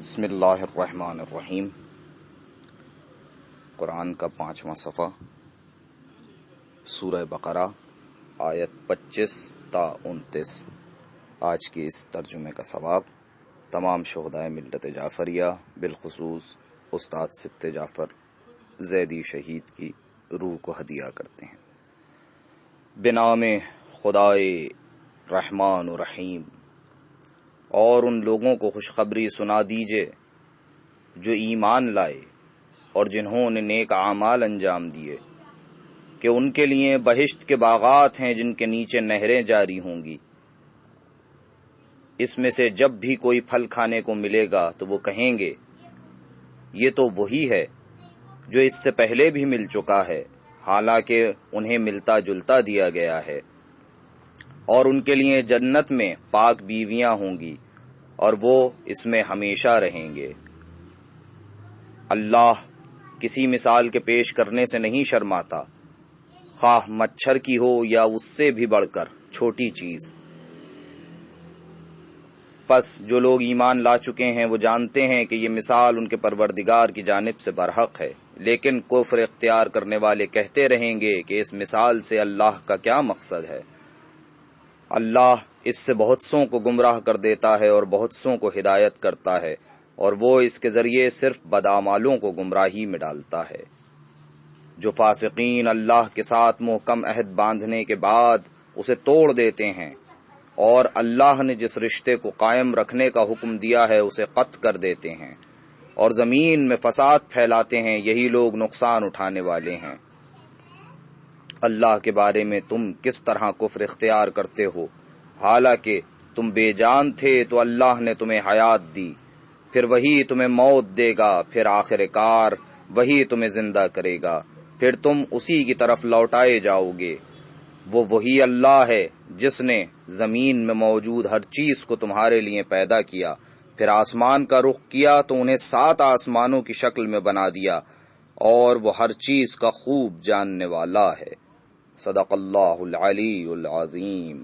بسم اللہ الرحمن الرحیم۔ قرآن کا 5واں صفحہ، سورہ بقرہ، آیت 25 تا 29۔ آج کے اس ترجمے کا ثواب تمام شہدائے ملت جعفریہ، بالخصوص استاد سبط جعفر زیدی شہید کی روح کو ہدیہ کرتے ہیں۔ بنام خدائے رحمان و رحیم، اور ان لوگوں کو خوشخبری سنا دیجئے جو ایمان لائے اور جنہوں نے نیک اعمال انجام دیے کہ ان کے لیے بہشت کے باغات ہیں جن کے نیچے نہریں جاری ہوں گی۔ اس میں سے جب بھی کوئی پھل کھانے کو ملے گا تو وہ کہیں گے یہ تو وہی ہے جو اس سے پہلے بھی مل چکا ہے، حالانکہ انہیں ملتا جلتا دیا گیا ہے۔ اور ان کے لیے جنت میں پاک بیویاں ہوں گی اور وہ اس میں ہمیشہ رہیں گے۔ اللہ کسی مثال کے پیش کرنے سے نہیں شرماتا، خواہ مچھر کی ہو یا اس سے بھی بڑھ کر چھوٹی چیز۔ پس جو لوگ ایمان لا چکے ہیں وہ جانتے ہیں کہ یہ مثال ان کے پروردگار کی جانب سے برحق ہے، لیکن کفر اختیار کرنے والے کہتے رہیں گے کہ اس مثال سے اللہ کا کیا مقصد ہے۔ اللہ اس سے بہت سوں کو گمراہ کر دیتا ہے اور بہت سوں کو ہدایت کرتا ہے، اور وہ اس کے ذریعے صرف بدعمالوں کو گمراہی میں ڈالتا ہے۔ جو فاسقین اللہ کے ساتھ محکم عہد باندھنے کے بعد اسے توڑ دیتے ہیں اور اللہ نے جس رشتے کو قائم رکھنے کا حکم دیا ہے اسے قطع کر دیتے ہیں اور زمین میں فساد پھیلاتے ہیں، یہی لوگ نقصان اٹھانے والے ہیں۔ اللہ کے بارے میں تم کس طرح کفر اختیار کرتے ہو، حالانکہ تم بے جان تھے تو اللہ نے تمہیں حیات دی، پھر وہی تمہیں موت دے گا، پھر آخر کار وہی تمہیں زندہ کرے گا، پھر تم اسی کی طرف لوٹائے جاؤ گے۔ وہ وہی اللہ ہے جس نے زمین میں موجود ہر چیز کو تمہارے لیے پیدا کیا، پھر آسمان کا رخ کیا تو انہیں 7 آسمانوں کی شکل میں بنا دیا، اور وہ ہر چیز کا خوب جاننے والا ہے۔ صدق اللہ العلی العظیم۔